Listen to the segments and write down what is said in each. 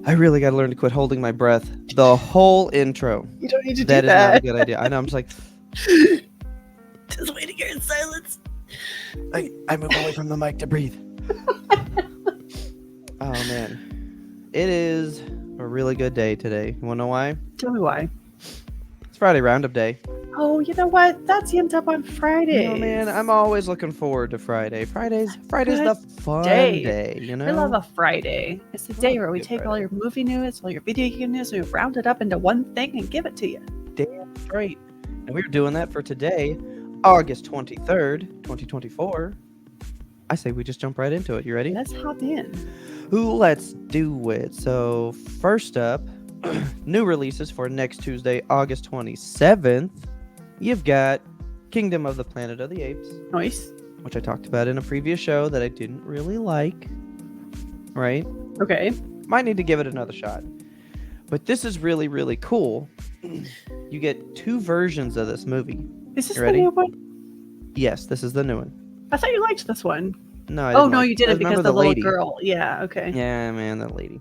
I really got to learn to quit holding my breath. The whole intro. You don't need to do That is not a that. good idea. I know. I'm just like, Just waiting here in silence. I move away from the mic to breathe. Oh, man. It is a really good day today. You want to know why? Tell me why. It's Friday Roundup Day. Oh, you know what? That's Yimmed Up on Fridays. You know, man, I'm always looking forward to Friday. Friday's the fun day, you know? I love a Friday. It's the day where we take all your movie news, all your video game news, we round it up into one thing and give it to you. Damn straight. And we're doing that for today, August 23rd, 2024. I say we just jump right into it. You ready? Let's hop in. Ooh, let's do it. So, first up, new releases for next Tuesday, August 27th. You've got Kingdom of the Planet of the Apes. Nice. Which I talked about in a previous show that I didn't really like. Right? Okay. Might need to give it another shot. But this is really, really cool. You get two versions of this movie. Is this You the ready? new one? Yes, this is the new one. I thought you liked this one. No, I Oh, didn't no, like you it. didn't I because remember the little lady. girl. Yeah, okay. Yeah, man, that lady.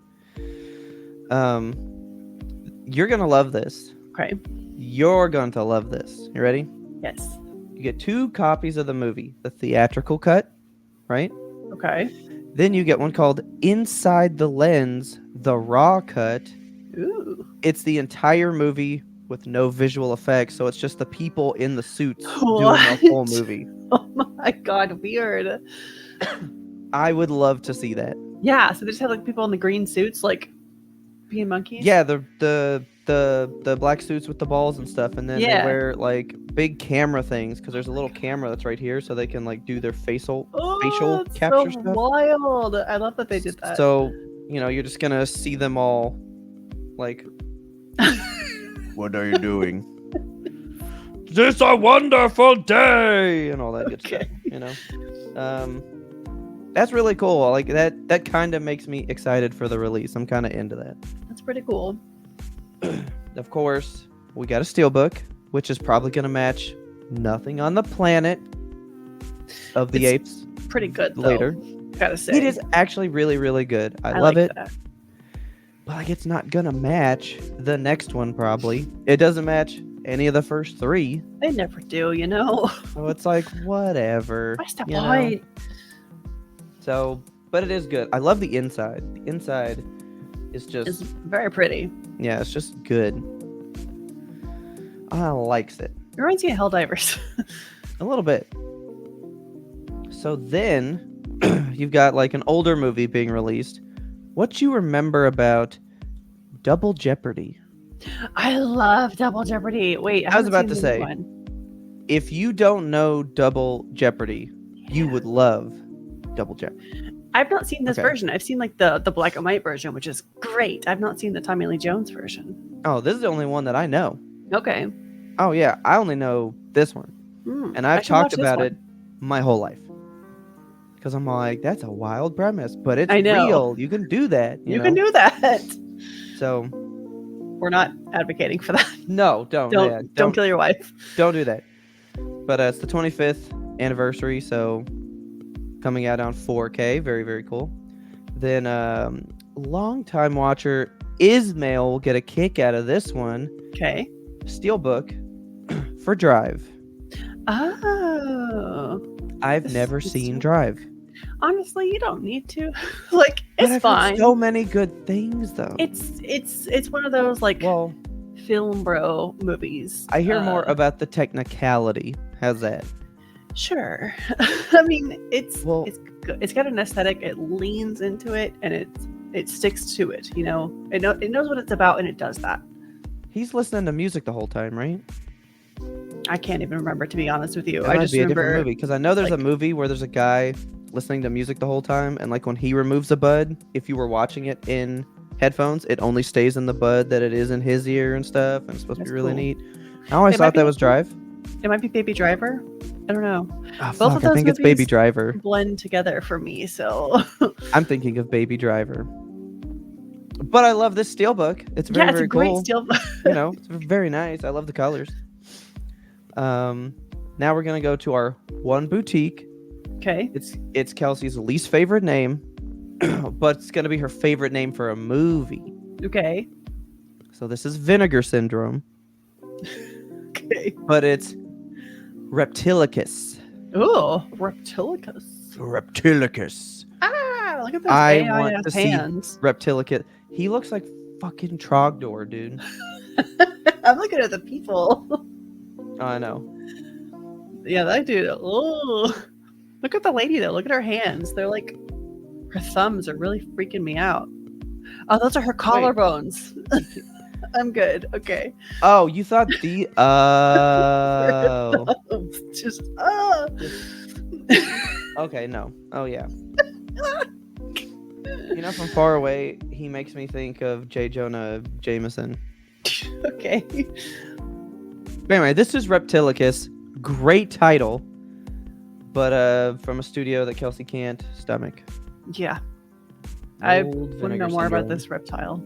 You're going to love this. Okay. You're going to love this. You ready? Yes. You get two copies of the movie. The theatrical cut, right? Okay. Then you get one called Inside the Lens, the raw cut. Ooh. It's the entire movie with no visual effects, so it's just the people in the suits doing What? the whole movie. Oh my god, weird. I would love to see that. Yeah, so they just have like people in the green suits, like being monkeys. Yeah, the black suits with the balls and stuff, and then Yeah. they wear like big camera things because there's a little camera that's right here, so they can like do their facial that's capture so stuff. Wild. I love that they did that. So you're just gonna see them all, like, what are you doing? This a wonderful day, and all that good Okay. stuff. That's really cool. Like that kind of makes me excited for the release. I'm kind of into that. That's pretty cool. Of course, we got a steelbook, which is probably going to match Nothing on the Planet of the Apes Pretty good though, later. gotta say. It is actually really, really good. I love like it. that. But like, it's not going to match the next one, probably. It doesn't match any of the first three. They never do, you know. So it's like, whatever. What's the you know? point? So, but it is good. I love the inside. The inside is just, It's very pretty. yeah, it's just good. I likes it. It reminds me of Helldivers. A little bit. So then, you've got like an older movie being released. What you remember about Double Jeopardy? I love Double Jeopardy. Wait, I was haven't about seen to the say, new one. if you don't know Double Jeopardy, you would love Double Jeopardy. I've not seen this Okay. version. I've seen like the black and white version, which is great. I've not seen the Tommy Lee Jones version. Oh, this is the only one that I know. Okay. Oh yeah, I only know this one, and I I've should watch talked this about one. it my whole life. Because I'm like, that's a wild premise, but it's I know. real. You can do that. You can do that. So We're not advocating for that. no, don't Don't kill your wife. don't do that. But it's the 25th anniversary, so coming out on 4K, very, very cool. Then longtime watcher Ismail will get a kick out of this one. Okay. Steelbook for Drive. Oh. I've This never is seen so- Drive. Honestly, you don't need to. Like, But it's I've heard fine. so many good things, though. It's one of those like Well, film bro movies. I hear more about the technicality. How's that? Sure. I mean, it's Well- good. It's got an aesthetic. It leans into it, and it sticks to it. You know, it knows what it's about, and it does that. He's listening to music the whole time, right? I can't even remember, to be honest with you. That I might just be a different remember. movie because I know there's a like- movie where there's a guy listening to music the whole time, and like when he removes a bud, if you were watching it in headphones, it only stays in the bud that it is in his ear and stuff, and it's supposed to That's be really cool. neat. I always It might thought that be- was Drive. It might be Baby Driver. I don't know. Oh, Both of fuck, I those think it's Baby movies- Driver. Blend together for me. So I'm thinking of Baby Driver. But I love this steelbook. It's very, yeah, it's very a great cool. steel. It's very nice. I love the colors. Now we're gonna go to our one boutique. Okay. It's Kelsey's least favorite name. but it's gonna be her favorite name for a movie. Okay. So this is Vinegar Syndrome, Okay. but it's Reptilicus. Ooh, Reptilicus. Reptilicus. Ah, look at those I AI want to see hands. Reptilicus. He looks like fucking Trogdor, dude. I'm looking at the people. Oh, I know. Yeah, that dude. Oh, look at the lady though. Look at her hands. They're like, her thumbs are really freaking me out. Oh, those are her collarbones. I'm good. Okay. Oh, you thought the Just okay, no. Oh yeah. You know, from far away, he makes me think of J. Jonah Jameson. Okay. But anyway, this is Reptilicus. Great title, but from a studio that Kelsey can't stomach. Yeah. I Old want to Vinegar know more about Syndrome. this reptile.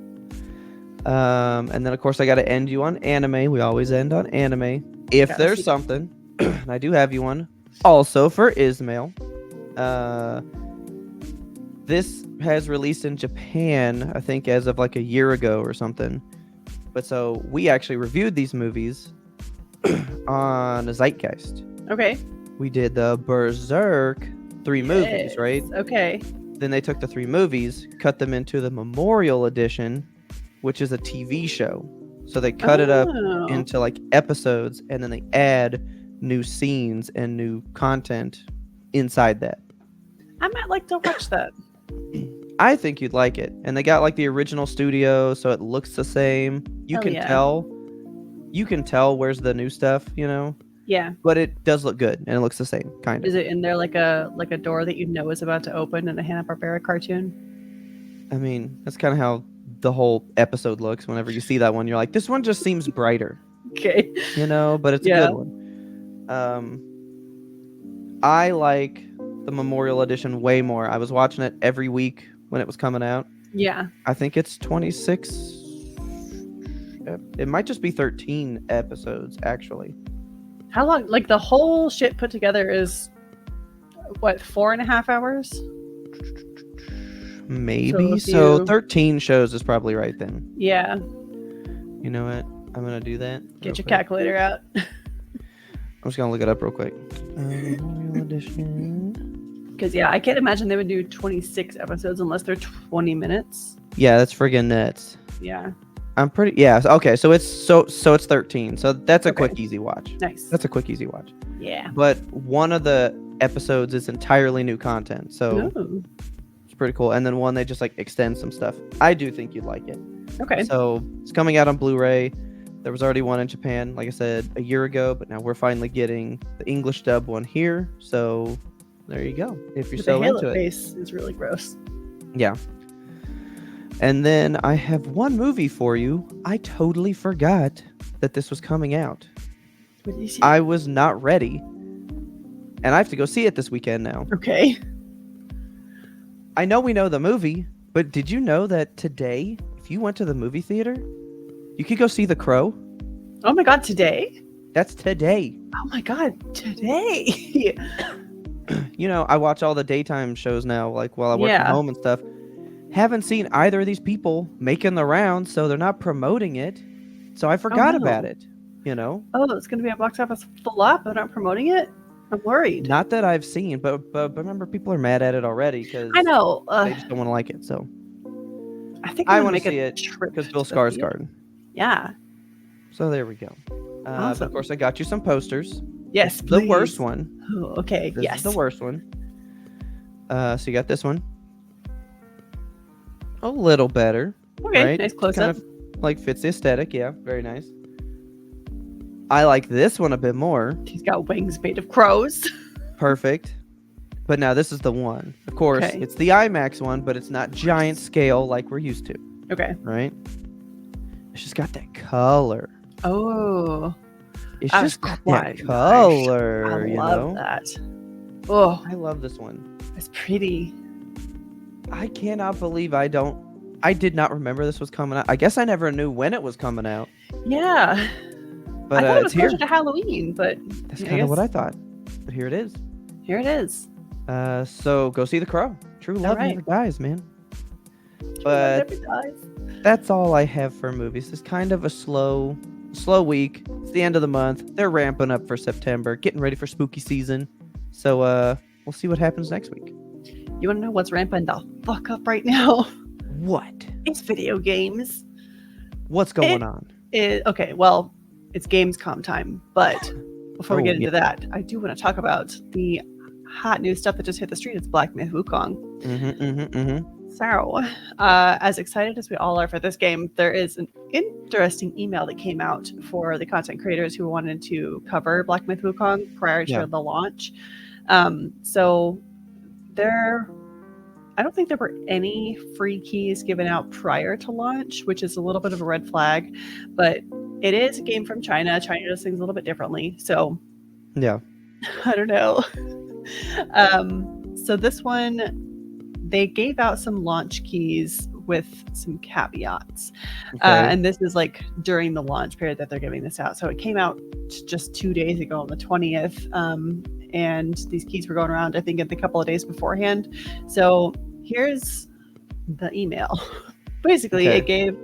And then of course I got to end you on anime. We always end on anime. If Gotta there's see. something, and I do have you one. Also for Ismail. This has released in Japan, I think, as of like a year ago or something. But so we actually reviewed these movies on a Zeitgeist. Okay. We did the Berserk 3 movies, Yes. right? Okay. Then they took the 3 movies, cut them into the Memorial Edition, which is a TV show. So they cut it up Oh. into like episodes, and then they add new scenes and new content inside that. I might like to watch that. I think you'd like it. And they got like the original studio, so it looks the same. You Hell can yeah. tell. You can tell where's the new stuff, you know? Yeah. But it does look good, and it looks the same, kind of. Is it in there like a door that you know is about to open in a Hanna-Barbera cartoon? I mean, that's kind of how the whole episode looks. Whenever you see that one, you're like, this one just seems brighter, Okay. you know? But it's a Yeah. good one. I like the Memorial Edition way more. I was watching it every week when it was coming out. Yeah. I think it's 26. It might just be 13 episodes, actually. How long? Like the whole shit put together is what, 4.5 hours? Maybe. So So if you- 13 shows is probably right then. Yeah. You know what? I'm going to do that. Get real your quick. calculator out. I'm just going to look it up real quick. Memorial Edition. Because yeah, I can't imagine they would do 26 episodes unless they're 20 minutes. Yeah, that's friggin' nuts. Yeah. I'm pretty. Yeah. Okay. So it's it's 13. So that's a Okay. quick, easy watch. Nice. That's a quick, easy watch. Yeah. But one of the episodes is entirely new content, so Ooh. it's pretty cool. And then one they just like extend some stuff. I do think you'd like it. Okay. So it's coming out on Blu-ray. There was already one in Japan, like I said, a year ago, but now we're finally getting the English dub one here. So there you go. If you're But the so Halo into it, face is really gross. yeah. And then I have one movie for you. I totally forgot that this was coming out. What did you see? I was not ready, and I have to go see it this weekend now. Okay. I know we know the movie, but did you know that today, if you went to the movie theater, you could go see The Crow? Oh my god, today? That's today. Oh my god, today. You know, I watch all the daytime shows now, like while I work Yeah. from home and stuff. Haven't seen either of these people making the rounds, so they're not promoting it. So I forgot no. about it, you know? Oh, it's going to be a box office flop. They're not promoting it? I'm worried. Not that I've seen, but remember, people are mad at it already because I know. they just don't want to like it. So I think I I'm want gonna to make see a it trip because Bill to the theater. Skarsgård. Yeah. So there we go. Awesome. Of course, I got you some posters. Yes, The worst please. one. Oh, okay. This yes. is the worst one. So you got this one. A little better. Okay, right? nice close Kind up. of like fits the aesthetic. Yeah, very nice. I like this one a bit more. He's got wings made of crows. Perfect. But now this is the one. Of course, Okay. it's the IMAX one, but it's not giant scale like we're used to, Okay. right? It's just got that color. Oh, It's That's just got quite that nice. color, I you love know? that. Oh, I love this one. it's pretty. I cannot believe I did not remember this was coming out. I guess I never knew when it was coming out. Yeah. But I thought it it's was here. closer to Halloween, but That's I kind of what guess- I thought. But here it is. here it is. So go see The Crow. True love right. never dies, man. True love But never dies. that's all I have for movies. It's kind of a slow week. It's the end of the month. They're ramping up for September, getting ready for spooky season. So we'll see what happens next week. You want to know what's ramping the fuck up right now? What? It's video games. What's going on? Okay, well, it's Gamescom time, but before we get into yeah. that, I do want to talk about the hot new stuff that just hit the street. It's Black Myth Wukong. So, as excited as we all are for this game, there is an interesting email that came out for the content creators who wanted to cover Black Myth Wukong prior to the launch. So I don't think there were any free keys given out prior to launch, which is a little bit of a red flag, but it is a game from China. China does things a little bit differently. So, yeah, I don't know. So this one, they gave out some launch keys with some caveats. And this is like during the launch period that they're giving this out. So it came out just 2 days ago on the 20th. And these keys were going around, I think, a couple of days beforehand. So here's the email. Basically, it gave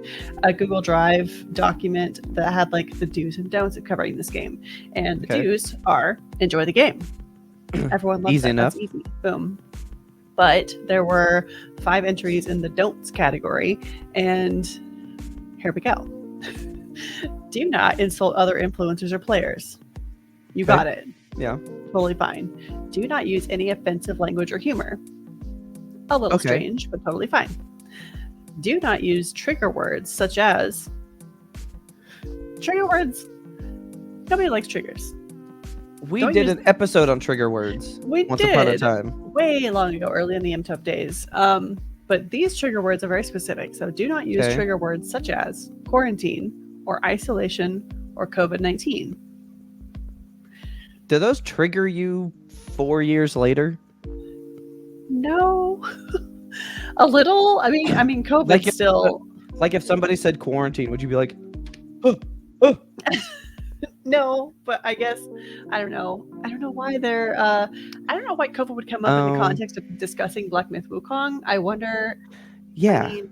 a Google Drive document that had like the do's and don'ts of covering this game. And the do's are enjoy the game. Everyone loves easy that. enough. That's easy. Boom. But there were 5 entries in the don'ts category. And here we go. Do not insult other influencers or players. You got it. Yeah. Totally fine. Do not use any offensive language or humor. A little strange, but totally fine. Do not use trigger words such as trigger words. Nobody likes triggers. We did an episode on trigger words. Once upon a time. Way long ago, early in the YMBToAP days. But these trigger words are very specific. So do not use trigger words such as quarantine or isolation or COVID-19. Do those trigger you 4 years later? No. A little. I mean, COVID like still. Like if somebody said quarantine, would you be like, No, but I guess I don't know. I don't know why they're. I don't know why COVID would come up in the context of discussing Black Myth Wukong. I wonder. Yeah. I mean,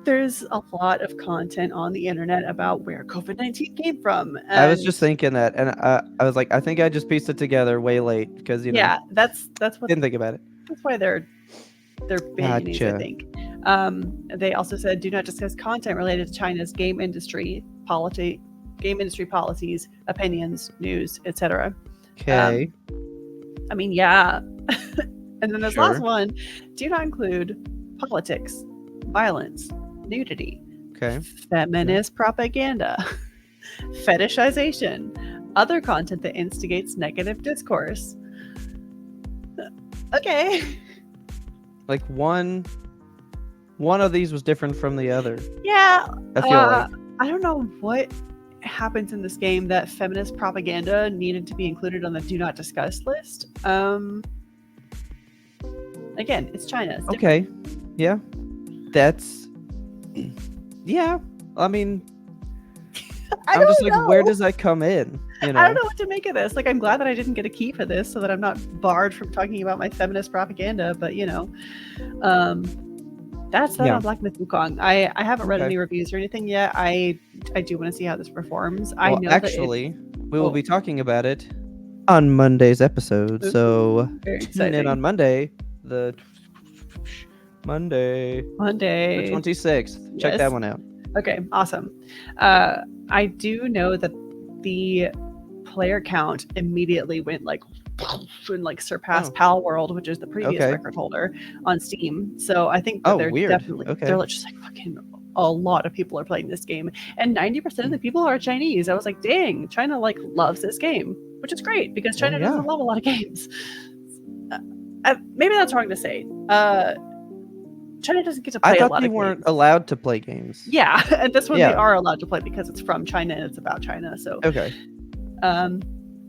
there's a lot of content on the internet about where COVID-19 came from. And I was just thinking that, and I was like, I think I just pieced it together way late because that's what didn't think about it. That's why they're banning these, I think. They also said do not discuss content related to China's game industry policies, opinions, news, etc. Okay. I mean, yeah. And then this last one, do not include politics, violence, nudity, feminist propaganda, fetishization, other content that instigates negative discourse. Okay. Like one of these was different from the other. Yeah. I feel like. I don't know what happens in this game that feminist propaganda needed to be included on the do not discuss list. Again, it's China. It's okay. Yeah. That's. Yeah. I mean, I'm just like, where does that come in? You know? I don't know what to make of this. Like, I'm glad that I didn't get a key for this so that I'm not barred from talking about my feminist propaganda. But, that's that on Black Myth Wukong. I haven't read any reviews or anything yet. I do want to see how this performs. I know actually, we will be talking about it on Monday's episode. So tune in on Monday, the 26th. Check that one out. Okay, awesome. I do know that the player count immediately went and surpassed Pal World, which is the previous record holder on Steam. So I think that they're definitely they're just like fucking a lot of people are playing this game, and 90% of the people are Chinese. I was like, dang, China loves this game, which is great because China doesn't love a lot of games. Maybe that's wrong to say. China doesn't get to play a lot of games. I thought they weren't allowed to play games. Yeah, and this one they are allowed to play because it's from China and it's about China. So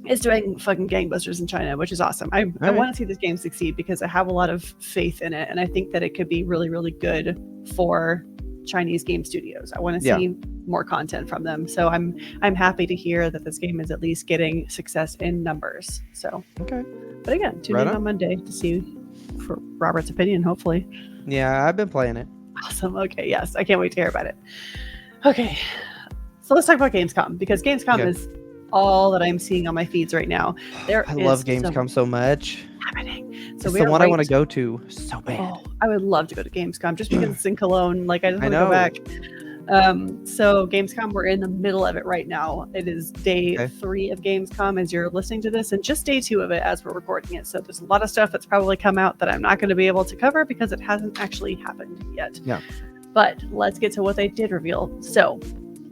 it's doing fucking gangbusters in China, which is awesome. I want to see this game succeed because I have a lot of faith in it, and I think that it could be really, really good for Chinese game studios. I want to see more content from them. So I'm happy to hear that this game is at least getting success in numbers. So Okay. but again, tune Right in on. on Monday to see for Robert's opinion, hopefully. Yeah, I've been playing it. Awesome. Okay, yes. I can't wait to hear about it. Okay. So let's talk about Gamescom, because Gamescom Okay. is all that I'm seeing on my feeds right now. There I is love Gamescom so much. happening. So It's we the are one I want to right. go to so bad. Oh, I would love to go to Gamescom just because it's in Cologne. Like, I just I want to go know. back. So Gamescom, we're in the middle of it right now. It is day Okay. 3 of Gamescom as you're listening to this, and just day 2 of it as we're recording it. So there's a lot of stuff that's probably come out that I'm not going to be able to cover because it hasn't actually happened yet. Yeah. But let's get to what they did reveal. So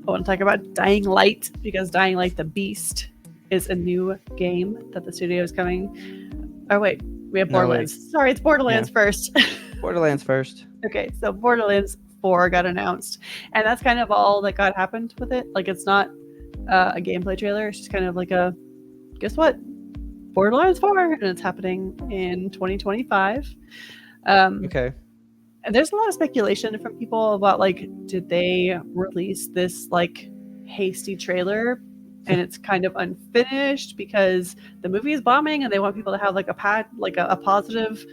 I want to talk about Dying Light, because Dying Light the Beast is a new game that the studio is coming. Oh wait, we have No, Borderlands. Sorry, it's Borderlands first. Borderlands first. Okay, so Borderlands 4 got announced, and that's kind of all that got happened with it. Like, it's not a gameplay trailer. It's just kind of like a, guess what? Borderlands 4, and it's happening in 2025. Okay. And there's a lot of speculation from people about, like, did they release this like hasty trailer and it's kind of unfinished because the movie is bombing and they want people to have like a positive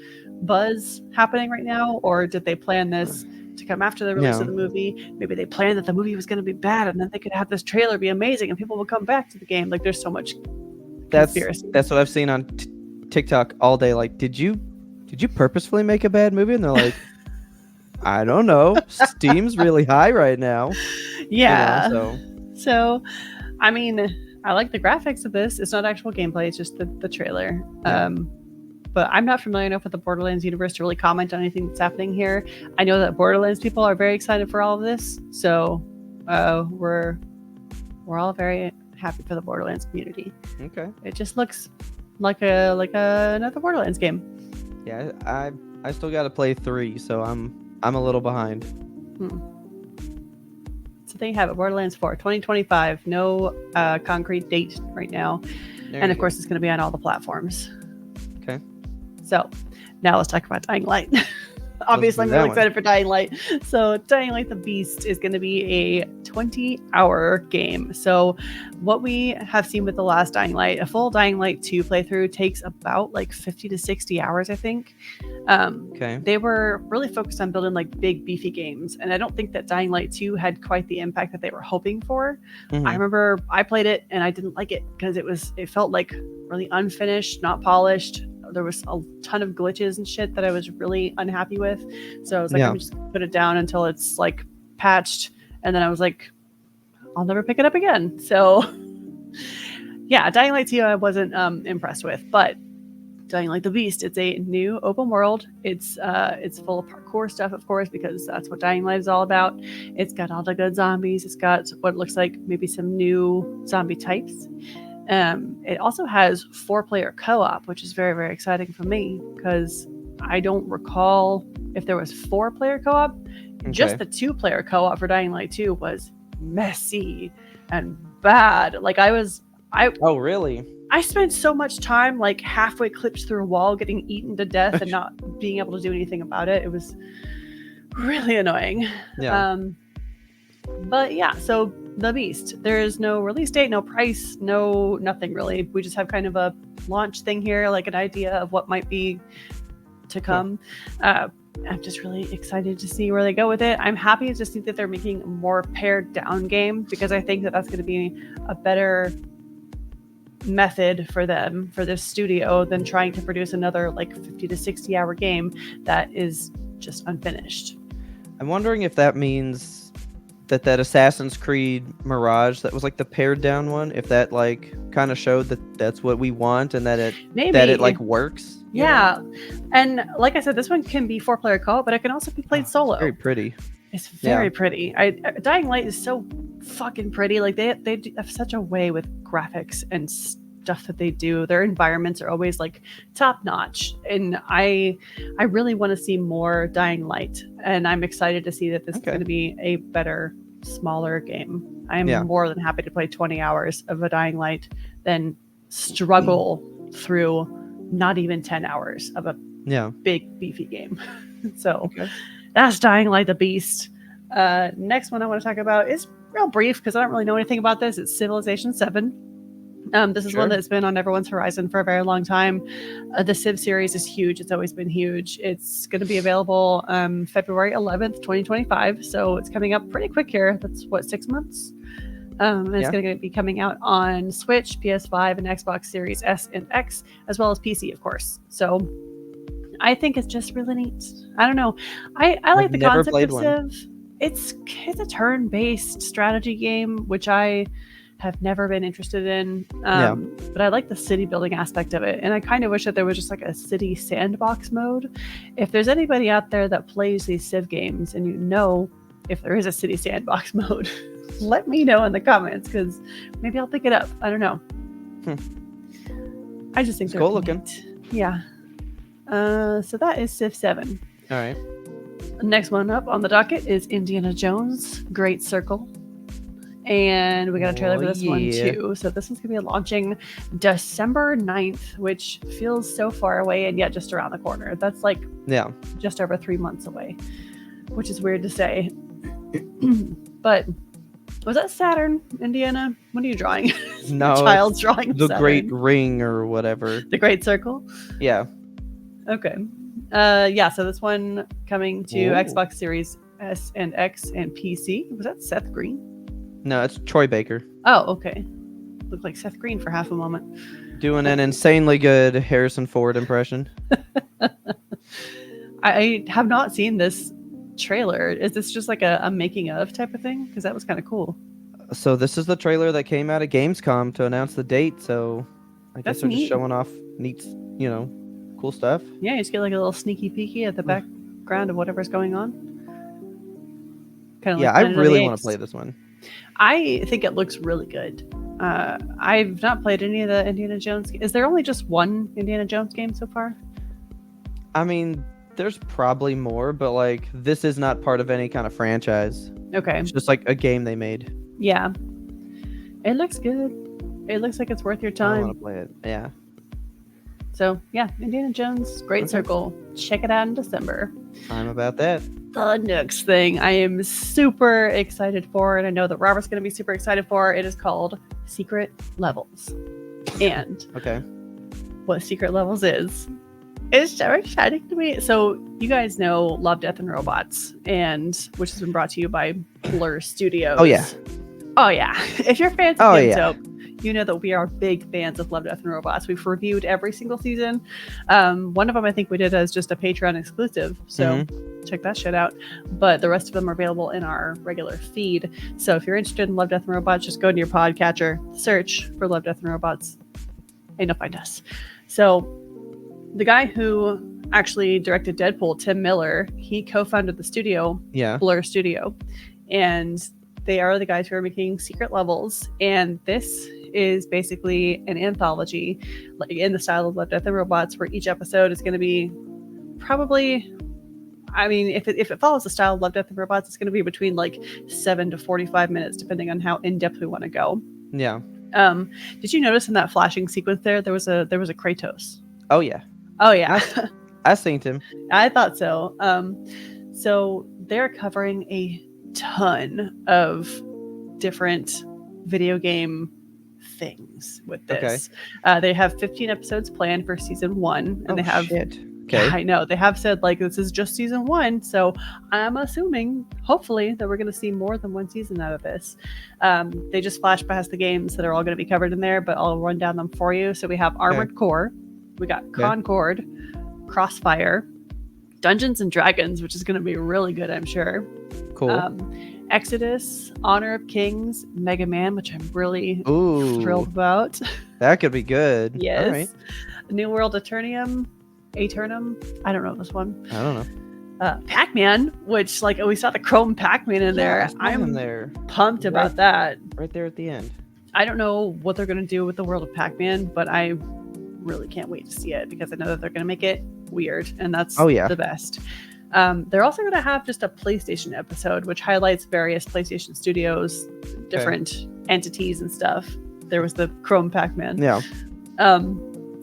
buzz happening right now? Or did they plan this to come after the release of the movie? Maybe they planned that the movie was going to be bad and then they could have this trailer be amazing and people will come back to the game. Like, there's so much conspiracy. That's what I've seen on TikTok all day. Like, did you purposefully make a bad movie? And they're like, I don't know. Steam's really high right now. Yeah. You know, so, I mean, I like the graphics of this. It's not actual gameplay. It's just the trailer. Yeah. But I'm not familiar enough with the Borderlands universe to really comment on anything that's happening here. I know that Borderlands people are very excited for all of this. So we're all very happy for the Borderlands community. Okay. It just looks like another Borderlands game. Yeah, I still got to play 3, so I'm a little behind. So there you have it, Borderlands 4, 2025. No concrete date right now. And of course, it's going to be on all the platforms. Okay. So now let's talk about Dying Light. Obviously, I'm really excited for Dying Light. So Dying Light the Beast is going to be a 20-hour game. So what we have seen with the last Dying Light, a full Dying Light 2 playthrough takes about like 50 to 60 hours, I think. Okay. They were really focused on building like big, beefy games. And I don't think that Dying Light 2 had quite the impact that they were hoping for. Mm-hmm. I remember I played it and I didn't like it because it felt like really unfinished, not polished. There was a ton of glitches and shit that I was really unhappy with. So I was like, I'm just put it down until it's like patched. And then I was like, I'll never pick it up again. So yeah, Dying Light 2 I wasn't impressed with, but Dying Light the Beast, it's a new open world. It's full of parkour stuff, of course, because that's what Dying Light is all about. It's got all the good zombies. It's got what looks like maybe some new zombie types. It also has 4-player co-op, which is very, very exciting for me because I don't recall if there was 4-player co-op. Okay. Just the 2-player co-op for Dying Light 2 was messy and bad. Like Oh, really? I spent so much time like halfway clipped through a wall getting eaten to death and not being able to do anything about it. It was really annoying. Yeah. But yeah, so The Beast. There is no release date, no price, no nothing really. We just have kind of a launch thing here, like an idea of what might be to come. Yeah. I'm just really excited to see where they go with it. I'm happy to see that they're making a more pared down game because I think that that's going to be a better method for them, for this studio, than trying to produce another like 50 to 60 hour game that is just unfinished. I'm wondering if that means that Assassin's Creed Mirage, that was like the pared down one, if that like kind of showed that that's what we want and that it like works. Yeah. And like I said, this one can be 4-player co-op, but it can also be played solo. It's very pretty. It's very pretty. Dying Light is so fucking pretty. Like they have such a way with graphics and stuff that they do. Their environments are always like top notch, and I really want to see more Dying Light, and I'm excited to see that this is going to be a better, smaller game. I am more than happy to play 20 hours of a Dying Light than struggle through not even 10 hours of a big beefy game. So that's Dying Light the Beast. Next one I want to talk about is real brief because I don't really know anything about this. It's Civilization 7. This is one that's been on everyone's horizon for a very long time. The Civ series is huge. It's always been huge. It's going to be available February 11th, 2025. So it's coming up pretty quick here. That's what, 6 months? And it's going to be coming out on Switch, PS5, and Xbox Series S and X, as well as PC, of course. So I think it's just really neat. I don't know. I like the concept of Civ. It's a turn-based strategy game, which I have never been interested in. But I like the city building aspect of it. And I kind of wish that there was just like a city sandbox mode. If there's anybody out there that plays these Civ games and you know if there is a city sandbox mode, let me know in the comments because maybe I'll pick it up. I don't know. I just think it's cool looking. Yeah. So that is Civ 7. All right. Next one up on the docket is Indiana Jones Great Circle. And we got a trailer for this one too. So this one's going to be launching December 9th, which feels so far away and yet just around the corner. That's like just over 3 months away, which is weird to say. But was that Saturn, Indiana? What are you drawing? No. Child's drawing the Saturn. Great Ring or whatever. The Great Circle? Yeah. Okay. So this one coming to Xbox Series S and X and PC. Was that Seth Green? No, it's Troy Baker. Oh, okay. Looked like Seth Green for half a moment. Doing an insanely good Harrison Ford impression. I have not seen this trailer. Is this just like a making of type of thing? Because that was kind of cool. So this is the trailer that came out of Gamescom to announce the date. So I guess they're just showing off neat, cool stuff. Yeah, you just get like a little sneaky peeky at the background of whatever's going on. Kind of I really want to play this one. I think it looks really good. I've not played any of the Indiana Jones. Is there only just one Indiana Jones game so far? I mean, there's probably more, but like this is not part of any kind of franchise. Okay. It's just like a game they made. Yeah. It looks good. It looks like it's worth your time. I want to play it. Yeah. So, yeah, Indiana Jones, Great Circle. Check it out in December. I'm about that. The next thing I am super excited for, and I know that Robert's going to be super excited for, it is called Secret Levels. And what Secret Levels is so exciting to me. So you guys know Love, Death, and Robots, which has been brought to you by Blur Studios. Oh yeah. If you're fans of YMBToAP, you know that we are big fans of Love, Death, and Robots. We've reviewed every single season. One of them I think we did as just a Patreon exclusive. So check that shit out. But the rest of them are available in our regular feed. So if you're interested in Love, Death, and Robots, just go to your podcatcher, search for Love, Death, and Robots, and you'll find us. So the guy who actually directed Deadpool, Tim Miller, he co-founded the studio, Blur Studio. And they are the guys who are making Secret Levels. And this is basically an anthology like in the style of Love, Death, and Robots, where each episode is going to be probably... I mean, if it follows the style of Love, Death, and Robots, it's going to be between like 7 to 45 minutes, depending on how in depth we want to go. Yeah. Did you notice in that flashing sequence there was a Kratos? Oh yeah. Oh yeah. I seen him. I thought so. So they're covering a ton of different video game things with this. Okay. They have 15 episodes planned for season 1, and they have. Shit. Okay. I know they have said like this is just season 1, so I'm assuming, hopefully, that we're going to see more than one season out of this. They just flashed past the games that are all going to be covered in there, but I'll run down them for you. So we have Armored Core, we got Concord, Crossfire, Dungeons and Dragons, which is going to be really good, I'm sure. Cool. Exodus, Honor of Kings, Mega Man, which I'm really thrilled about. That could be good. Yes. All right. New World Eternum. I don't know this one. I don't know. Pac-Man, which like we saw the Chrome Pac-Man in there. I'm there. Pumped about that. Right there at the end. I don't know what they're going to do with the world of Pac-Man, but I really can't wait to see it because I know that they're going to make it weird, and that's the best. They're also going to have just a PlayStation episode, which highlights various PlayStation Studios, different entities and stuff. There was the Chrome Pac-Man. Yeah.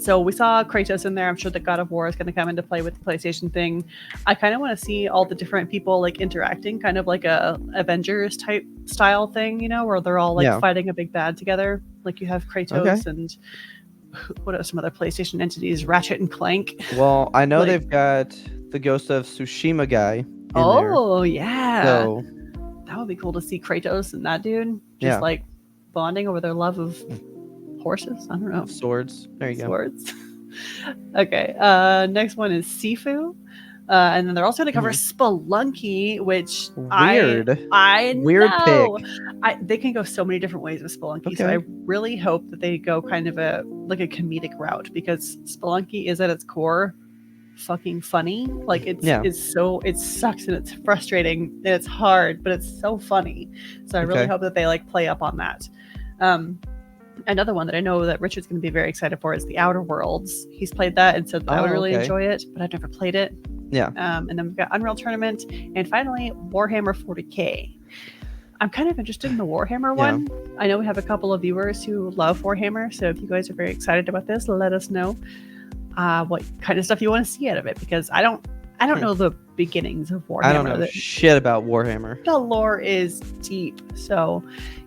So we saw Kratos in there. I'm sure that God of War is going to come into play with the PlayStation thing. I kind of want to see all the different people like interacting, kind of like a Avengers type style thing, you know, where they're all like fighting a big bad together. Like you have Kratos and what are some other PlayStation entities? Ratchet and Clank. Well, I know they've got the Ghost of Tsushima guy in there. Yeah. So that would be cool to see Kratos and that dude just like bonding over their love of horses. I don't know. Swords. There you go. Swords. Okay. Next one is Sifu. And then they're also going to cover Spelunky, which I weird know. pick. They can go so many different ways with Spelunky. So I really hope that they go kind of a comedic route, because Spelunky is at its core fucking funny. Like it sucks and it's frustrating and it's hard, but it's so funny. So I really hope that they like play up on that. Another one that I know that Richard's going to be very excited for is The Outer Worlds. He's played that and said that I would really enjoy it, but I've never played it. Yeah. And then we've got Unreal Tournament, and finally Warhammer 40K. I'm kind of interested in the Warhammer one. I know we have a couple of viewers who love Warhammer, so if you guys are very excited about this, let us know what kind of stuff you want to see out of it, because I don't know the beginnings of Warhammer. I don't know shit about Warhammer. The lore is deep, so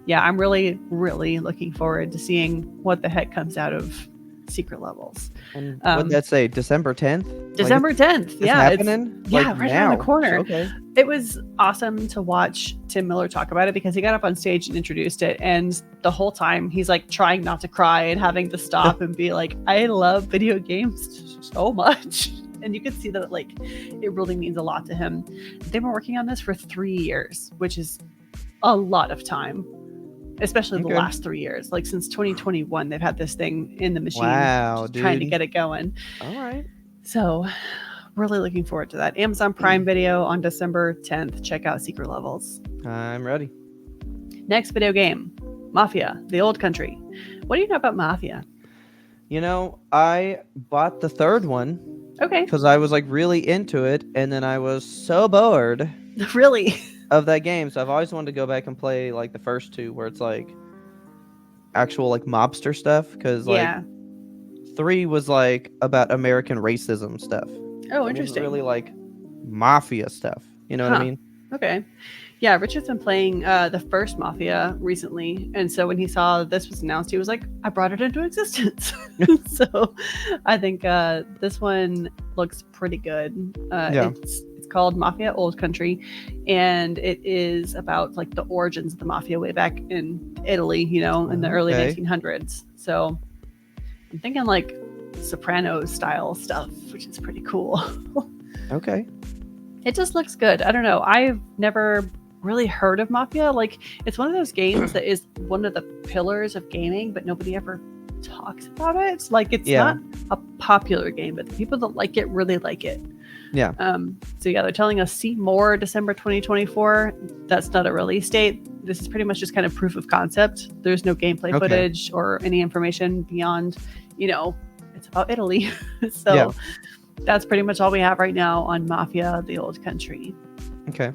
yeah, I'm really, really looking forward to seeing what the heck comes out of Secret Levels. And what'd that say? December 10th? December 10th. Yeah. It's happening? Right around the corner. Okay. It was awesome to watch Tim Miller talk about it, because he got up on stage and introduced it. And the whole time he's like trying not to cry and having to stop and be like, I love video games so much. And you can see that like it really means a lot to him. They've been working on this for 3 years, which is a lot of time. Especially the last 3 years, like since 2021, they've had this thing in the machine, trying to get it going. All right. So, really looking forward to that. Amazon Prime Video on December 10th. Check out Secret Levels. I'm ready. Next video game, Mafia: The Old Country. What do you know about Mafia? You know, I bought the third one. Okay. Because I was like really into it, and then I was so bored. Really? Of that game, so I've always wanted to go back and play like the first two, where it's like actual like mobster stuff, because like 3 was like about American racism stuff. Oh, interesting. Really like mafia stuff, you know what I mean? Okay. Yeah, Richard's been playing the first Mafia recently, and so when he saw this was announced, he was like, I brought it into existence. So I think this one looks pretty good. It's called Mafia: Old Country, and it is about like the origins of the mafia way back in Italy, you know, in the early 1900s. So I'm thinking like Sopranos style stuff, which is pretty cool. Okay. It just looks good. I don't know. I've never really heard of Mafia. Like, it's one of those games that is one of the pillars of gaming, but nobody ever talks about it. It's like it's not a popular game, but the people that like it really like it. Yeah. So yeah, they're telling us see more December 2024. That's not a release date. This is pretty much just kind of proof of concept. There's no gameplay footage or any information beyond, you know, it's about Italy. So that's pretty much all we have right now on Mafia: The Old Country. Okay.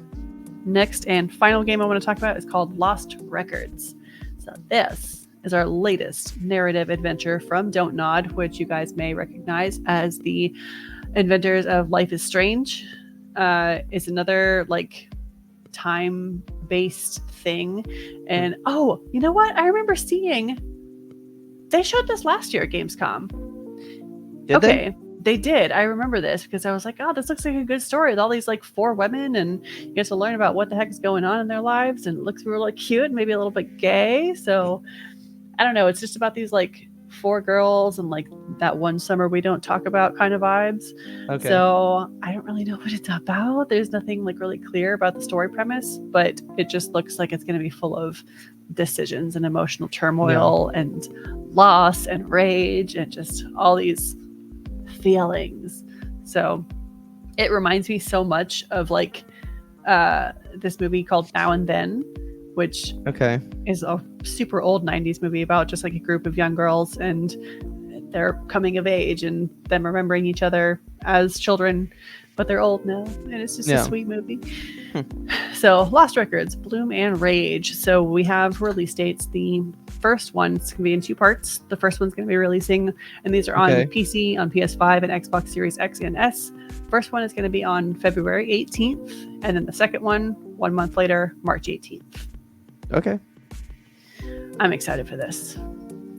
Next and final game I want to talk about is called Lost Records. So this is our latest narrative adventure from Don't Nod, which you guys may recognize as the inventors of Life is Strange. It's another like time-based thing. And oh, you know what? I remember seeing they showed this last year at Gamescom. Did they? They did. I remember this because I was like, oh, this looks like a good story with all these like 4 women, and you get to learn about what the heck is going on in their lives, and it looks really cute and maybe a little bit gay. So I don't know. It's just about these like 4 girls and like that one summer we don't talk about kind of vibes. Okay. So I don't really know what it's about. There's nothing like really clear about the story premise, but it just looks like it's going to be full of decisions and emotional turmoil and loss and rage and just all these feelings. So it reminds me so much of like this movie called Now and Then, which is a super old 90s movie about just like a group of young girls and their coming of age and them remembering each other as children, but they're old now, and it's just a sweet movie. So Lost Records, Bloom and Rage. So we have release dates. The first one is going to be in 2 parts. The first one's going to be releasing, and these are on Okay. PC, on PS5, and Xbox Series X and S. First one is going to be on February 18th, and then the second one, 1 month later, March 18th. Okay. I'm excited for this.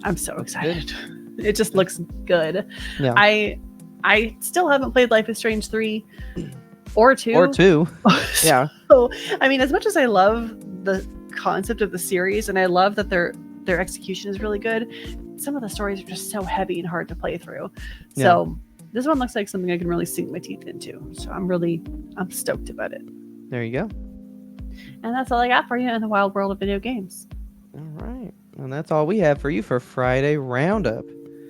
I'm so excited. It just looks good. Yeah. I still haven't played Life is Strange 3 or 2. Or 2. Yeah. So, I mean, as much as I love the concept of the series and I love that their execution is really good, some of the stories are just so heavy and hard to play through. So this one looks like something I can really sink my teeth into. So I'm stoked about it. There you go. And that's all I got for you in the wild world of video games. All right. And that's all we have for you for Friday Roundup.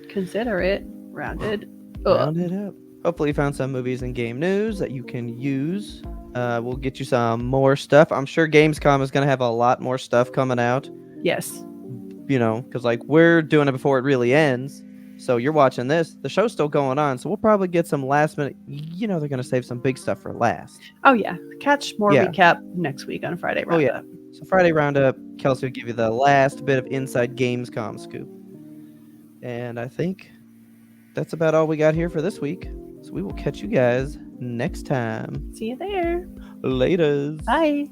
Consider it rounded up. Rounded up. Hopefully you found some movies and game news that you can use. We'll get you some more stuff. I'm sure Gamescom is going to have a lot more stuff coming out. Yes. You know, because like we're doing it before it really ends. So you're watching this. The show's still going on. So we'll probably get some last minute. You know, they're going to save some big stuff for last. Oh, yeah. Catch more recap next week on Friday Roundup. So Friday Roundup, Kelsey will give you the last bit of inside Gamescom scoop. And I think that's about all we got here for this week. So we will catch you guys next time. See you there. Laters. Bye.